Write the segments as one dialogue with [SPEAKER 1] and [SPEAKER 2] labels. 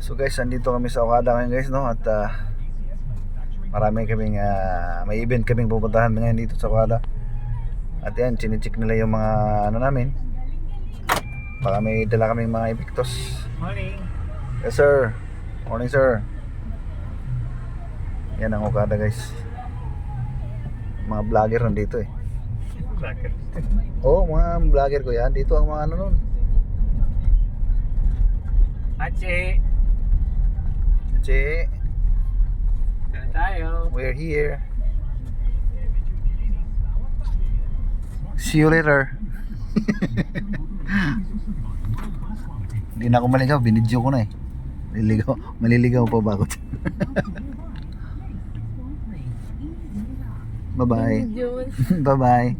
[SPEAKER 1] So guys, andito kami sa Okada ngayon guys, no? At marami kaming may event kaming pupuntahan ngayon dito sa Okada. At yan, chine-check nila yung mga ano namin. Baka may dala kaming mga epektos.
[SPEAKER 2] Morning.
[SPEAKER 1] Yes sir. Morning sir. Yan ang Okada guys. Mga vlogger nandito eh.
[SPEAKER 2] Bakit?
[SPEAKER 1] Oo, mga vlogger ko yan. Dito ang mga ano nun.
[SPEAKER 2] Ache,
[SPEAKER 1] Che,
[SPEAKER 2] saan tayo?
[SPEAKER 1] we're here. See you later. Hindi na ako maligaw, binidyo ko na eh. Maliligaw pa ba ako? Bye-bye. Bye-bye.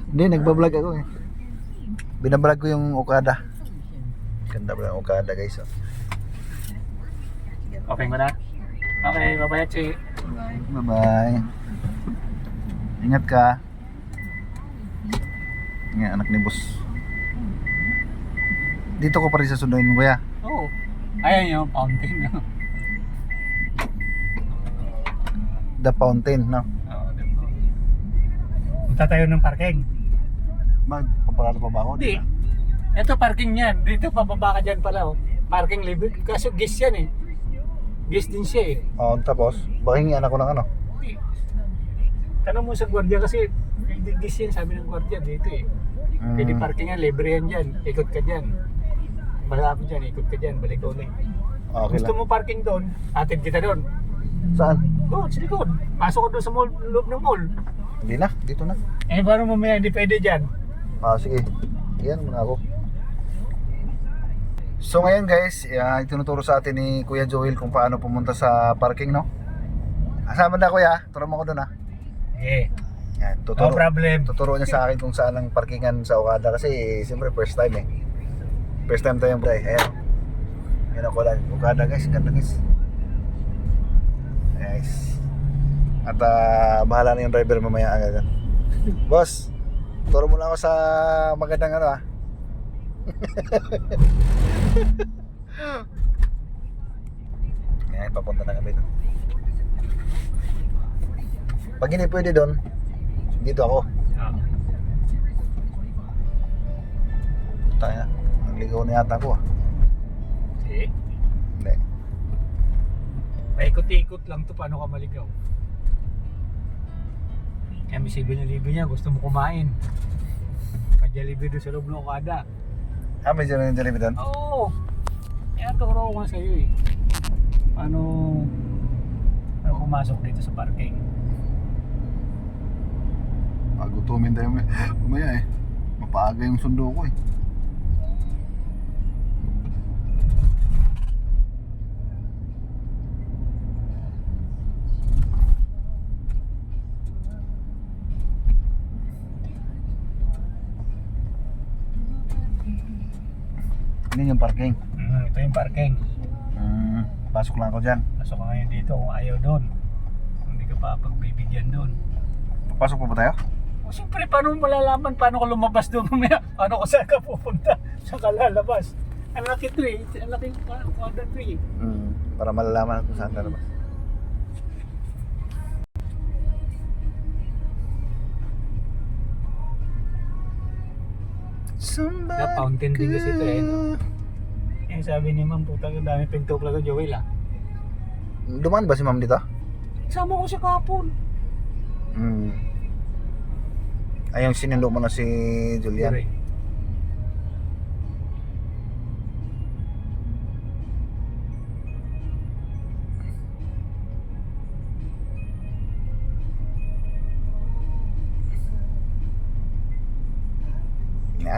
[SPEAKER 1] Hindi, nagbablog ako eh. Binablog ko yung Okada. Ganda ba yung Okada guys? Oh.
[SPEAKER 2] Okay mo na? Okay, bye-bye Ache.
[SPEAKER 1] Bye-bye. Ingat ka. Nga, anak ni boss. Dito ko pa rin sa sunduin kuya.
[SPEAKER 2] Oo. Ayan yung fountain.
[SPEAKER 1] The Fountain, no?
[SPEAKER 2] Oo, dito. Punta tayo ng parking.
[SPEAKER 1] Magpaparado pa ba ako?
[SPEAKER 2] Hindi. Ito parking yan. Dito pababa ka dyan pala. Oh. Parking libre. Kaso gis yan eh. Gis din siya eh.
[SPEAKER 1] Oo, tapos, baka hingian ako ng ano?
[SPEAKER 2] Hindi. Tanong mo sa gwardiya kasi gis yan sabi ng gwardiya dito eh. Pwede parking yan. Libre yan dyan. Ikot ka dyan. Malapit dyan. Ikot ka dyan. Balik ulit.
[SPEAKER 1] Okay
[SPEAKER 2] Gusto
[SPEAKER 1] lang.
[SPEAKER 2] mo parking doon? Atid kita doon.
[SPEAKER 1] Saan?
[SPEAKER 2] Oo, sa likod. Pasok ko doon sa mall, loob ng mall.
[SPEAKER 1] Hindi na, dito na.
[SPEAKER 2] Eh, paano mamaya hindi pwede dyan?
[SPEAKER 1] Sige. Iyan muna ako. So ngayon guys, itinuturo sa atin ni Kuya Joel kung paano pumunta sa parking, no? Asama na kuya, turo mo ko doon ha.
[SPEAKER 2] Eh,
[SPEAKER 1] Yan,
[SPEAKER 2] no problem.
[SPEAKER 1] tuturo niya sa akin kung saan ang parkingan sa Okada kasi siyempre first time eh. First time tayong bray. Ayan. Yan ako lang. Okada guys, ganda guys. Nice. At bahala na yung driver mamaya agad. Boss, turo mo lang ako sa magandang ano ah. Ngayon, papunta na kami doon. Pag hindi pwede doon, dito ako. Tayo, ang ligaw na yata ako ah.
[SPEAKER 2] Eh,
[SPEAKER 1] Hindi.
[SPEAKER 2] paikot-ikot lang to paano ka maligaw. Kaya may 7-Eleven niya, gusto mo kumain. Pa-Jollibee doon sa loob ng Okada.
[SPEAKER 1] May dyan yung Jollibee doon?
[SPEAKER 2] Oo. Kaya turo ko nga sa'yo eh. Paano pumasok dito sa parking?
[SPEAKER 1] Gutumin tayo umaya eh. Mapaaga yung sundo ko eh. Ini yung parking.
[SPEAKER 2] Ito yung parking.
[SPEAKER 1] Pasok lang ako dyan.
[SPEAKER 2] Pasok ka ngayon dito kung ayaw doon. Kung hindi ka pa pagbibigyan doon.
[SPEAKER 1] Papasok pa ba tayo?
[SPEAKER 2] O siyempre, paano mo malalaman paano ka lumabas doon mamaya? Paano kung saan ka pupunta? Saan ka lalabas? Ang laki ito eh. Ang laki yung Okada ito eh.
[SPEAKER 1] Para malalaman kung saan ka naman.
[SPEAKER 2] Kaya fountain din kasi ito eh. No? Yung sabi ni ma'am, puta ang dami pinto pala ko Joel ah.
[SPEAKER 1] Dumaan ba si ma'am dito?
[SPEAKER 2] Sama ko siya kahapon.
[SPEAKER 1] Ay, yung sinundo mo na si Julian.
[SPEAKER 2] Correct.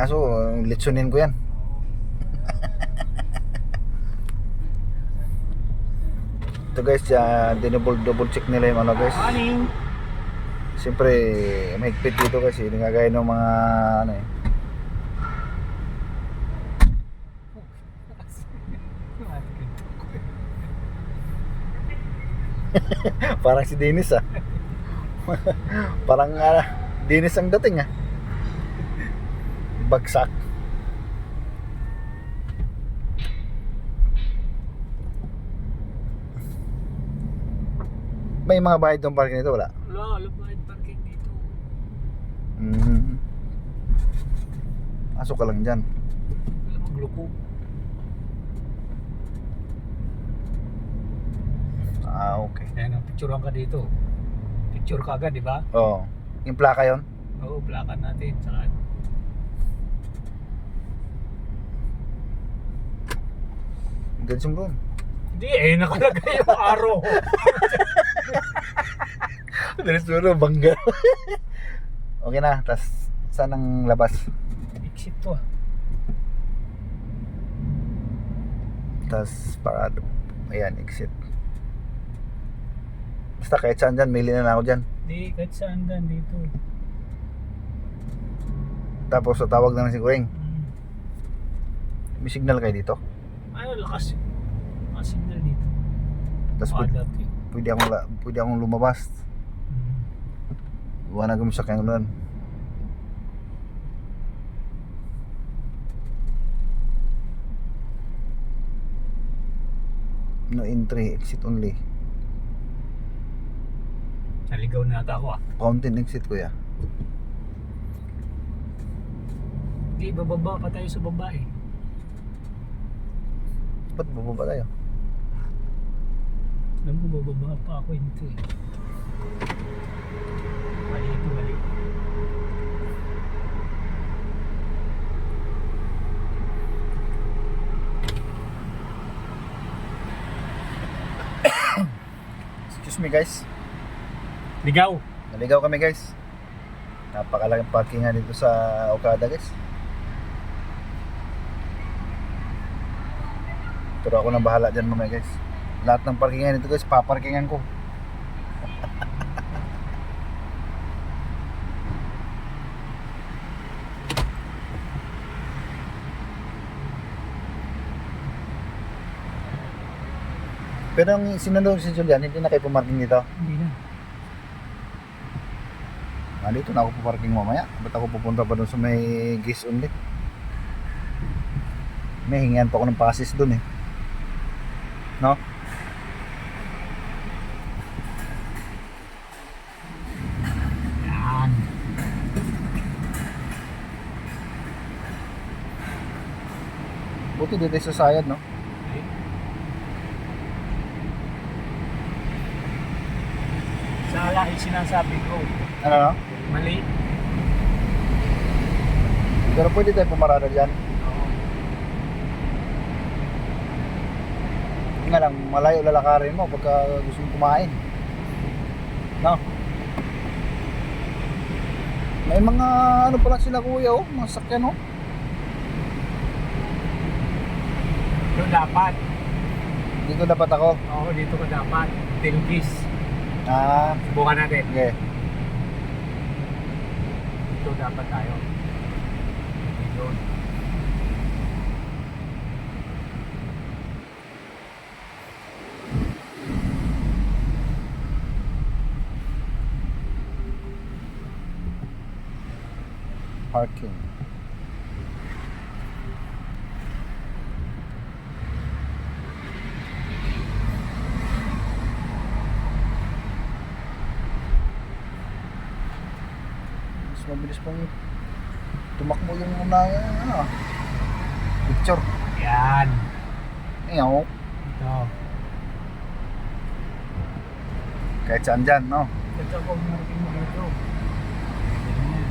[SPEAKER 1] So, litsunin ko yan. Ito guys, double check nila yung ano guys.
[SPEAKER 2] Morning!
[SPEAKER 1] Siyempre, mahigpit dito kasi hindi nga gaya ng mga ano eh. Parang si Dennis ah. Parang Dennis ang dating ah. Bagsak. May mga bahay itong parking nito, wala?
[SPEAKER 2] Wala, alam ba yung parking dito?
[SPEAKER 1] Mm. Asok ka lang dyan.
[SPEAKER 2] Wala magloko.
[SPEAKER 1] Okay.
[SPEAKER 2] Ayan, picturean ka dito. Picture ka agad, di ba?
[SPEAKER 1] Oo. Yung plaka yon.
[SPEAKER 2] Oo, plakan natin. Saka,
[SPEAKER 1] Ganun bro.
[SPEAKER 2] hindi nakalagay yung araw.
[SPEAKER 1] Dali siguro, bangga. Okay na, tas saan ang labas?
[SPEAKER 2] Exit to ah.
[SPEAKER 1] Tas parado. Ayan, exit. Basta kahit saan dyan, mili na ako dyan.
[SPEAKER 2] Hindi, kahit saan dan dito.
[SPEAKER 1] Tapos tatawag na lang si Kuring.
[SPEAKER 2] Hmm.
[SPEAKER 1] May signal kayo dito.
[SPEAKER 2] Ano, lakas. Lakas signal dito.
[SPEAKER 1] Tas
[SPEAKER 2] Dati.
[SPEAKER 1] pwede akong lumabas. Iwan na kami sa kanyang nun. No entry, exit only.
[SPEAKER 2] Naligaw na ata ako ah.
[SPEAKER 1] Fountain exit kuya.
[SPEAKER 2] Hindi, bababa pa tayo sa baba eh.
[SPEAKER 1] Ba't bubaba tayo?
[SPEAKER 2] Alam ko bababa pa ako dito eh. Mali ito, mali.
[SPEAKER 1] Excuse me guys.
[SPEAKER 2] Ligaw!
[SPEAKER 1] Naligaw kami guys. Napakalaking parkingan dito sa Okada guys. Pero ako nang bahala dyan mamaya guys. Lahat ng parkingan dito guys, paparkingan ko. Pero ang sinunod si Julian, hindi na kayo pumarking dito.
[SPEAKER 2] Hindi na.
[SPEAKER 1] Dito na ako puparking mamaya. Ba't ako pupunta pa doon sa may gas only? May hingihan pa ako ng passes doon eh. No?
[SPEAKER 2] Yan.
[SPEAKER 1] Buti dito sa sayad, no?
[SPEAKER 2] Okay. Sala yung sinasabi ko.
[SPEAKER 1] Ano no?
[SPEAKER 2] Mali.
[SPEAKER 1] Pero pwede tayo pumarada dyan.
[SPEAKER 2] Oo.
[SPEAKER 1] Yun nga lang, malayo lalakarin mo pagka gusto mong kumain. No? May mga ano pala sila kuya oh, mga sakyan oh.
[SPEAKER 2] Dito dapat.
[SPEAKER 1] Dito dapat ako.
[SPEAKER 2] Oo, dito ka dapat. Tilgis. Subukan natin.
[SPEAKER 1] Okay.
[SPEAKER 2] Dito dapat tayo. Dito.
[SPEAKER 1] Parking. Mas mabilis pang tumakbo yung una ano, picture.
[SPEAKER 2] Yan.
[SPEAKER 1] Ayaw.
[SPEAKER 2] Ito.
[SPEAKER 1] Kahit saan dyan, no?
[SPEAKER 2] Ito ko marking mo dito. Ganyan.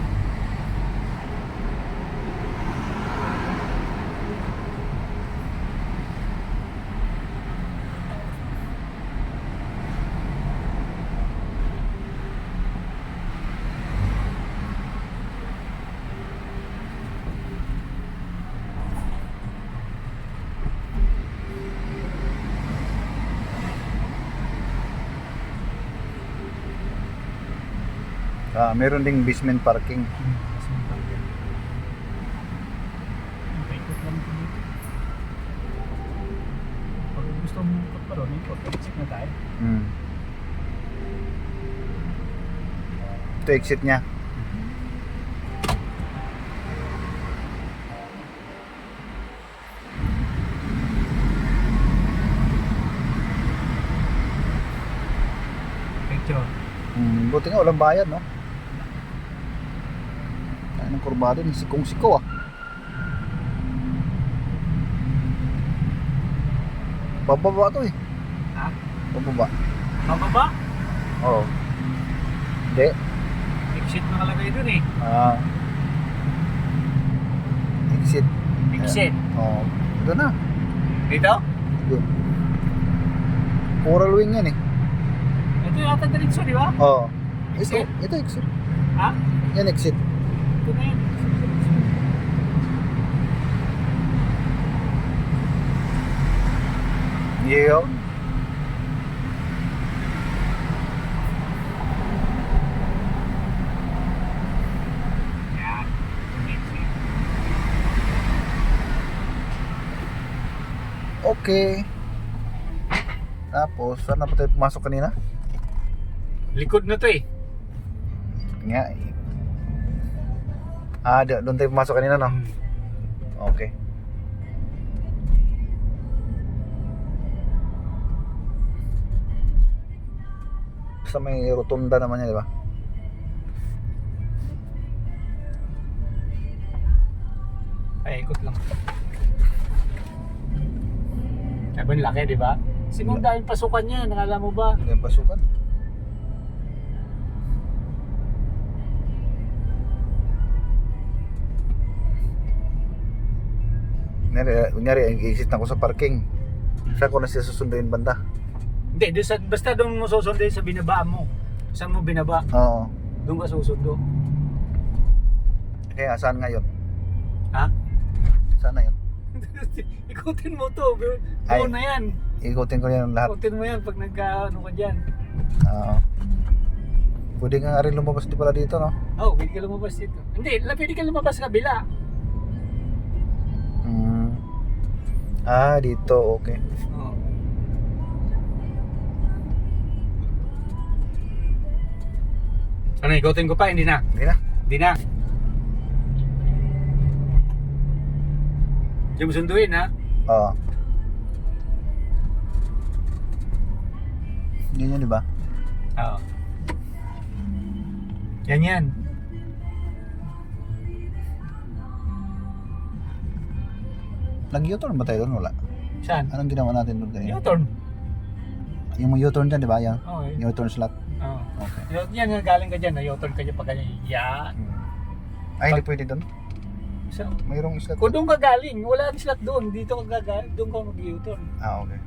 [SPEAKER 1] Meron ding basement parking.
[SPEAKER 2] Mas mapagyan. Paikot lang ito dito. Pag gusto mo ikot pa ron, ikot. Exit na tayo.
[SPEAKER 1] Ito exit niya. Buti nga walang bayad, no? Ay, ng kurbado, sikong-siko ah. Pababa to eh.
[SPEAKER 2] Ha?
[SPEAKER 1] Pababa.
[SPEAKER 2] Mababa?
[SPEAKER 1] Oo. Hindi.
[SPEAKER 2] Exit nakalagay dun eh.
[SPEAKER 1] Exit.
[SPEAKER 2] Exit.
[SPEAKER 1] Oo. Doon na.
[SPEAKER 2] Dito?
[SPEAKER 1] Doon. Coral wing yan eh.
[SPEAKER 2] Ito yata diretso, di ba?
[SPEAKER 1] Oo.
[SPEAKER 2] Exit?
[SPEAKER 1] Ito exit.
[SPEAKER 2] Ha?
[SPEAKER 1] Yan exit.
[SPEAKER 2] Ito na yun.
[SPEAKER 1] Yun.
[SPEAKER 2] Yan. Exit.
[SPEAKER 1] Okay. Tapos, saan na pa tayo pumasok kanina?
[SPEAKER 2] Likod na to eh.
[SPEAKER 1] Nga eh. Doon tayo pumasok kanina, no? Okay. Basta may rotunda naman yan, di ba?
[SPEAKER 2] Ay, ikot lang. Sabi ang laki, di ba? Sinong daming pasukan niya, nakala mo ba?
[SPEAKER 1] Hindi yung pasukan. Kunyari, exit na ako sa parking. Saan ko na siya susunduin banda?
[SPEAKER 2] Hindi, basta doon mo susundin sa binabaan mo. Saan mo binaba?
[SPEAKER 1] Oo.
[SPEAKER 2] Doon ka susundo.
[SPEAKER 1] Kaya saan ngayon?
[SPEAKER 2] Ha?
[SPEAKER 1] Saan na yun?
[SPEAKER 2] Ikutin mo to.
[SPEAKER 1] Ay.
[SPEAKER 2] Doon na yan.
[SPEAKER 1] Ikutin ko yan lahat.
[SPEAKER 2] Ikutin mo yan pag nagka-ano ka dyan.
[SPEAKER 1] Oo. Pwede nga rin lumabas di pala dito, no?
[SPEAKER 2] Oh, pwede ka lumabas dito. Hindi, pwede ka lumabas sa kabila.
[SPEAKER 1] Dito, okay.
[SPEAKER 2] Oh. Ano, ikutin ko pa? Hindi na.
[SPEAKER 1] Hindi na.
[SPEAKER 2] Hindi na. Diyan mo sunduin, ha?
[SPEAKER 1] Oo. Yun yun, di ba?
[SPEAKER 2] Oo. Yan yan.
[SPEAKER 1] Nag-U-turn ba tayo doon? Wala.
[SPEAKER 2] Saan?
[SPEAKER 1] Anong ginawa natin doon kanina?
[SPEAKER 2] U-turn.
[SPEAKER 1] Yung U-turn dyan, di ba? Yung
[SPEAKER 2] Oo.
[SPEAKER 1] U-turn slot.
[SPEAKER 2] Oo.
[SPEAKER 1] Okay.
[SPEAKER 2] Yan nga galing ka dyan, u-turn ka dyan pag ganyan. Yan.
[SPEAKER 1] Ay, hindi pwede doon.
[SPEAKER 2] So,
[SPEAKER 1] Mayroong slot.
[SPEAKER 2] kung doon ka galing, wala ang slot doon. Dito ka galing, doon ka mag-u-turn.
[SPEAKER 1] Okay.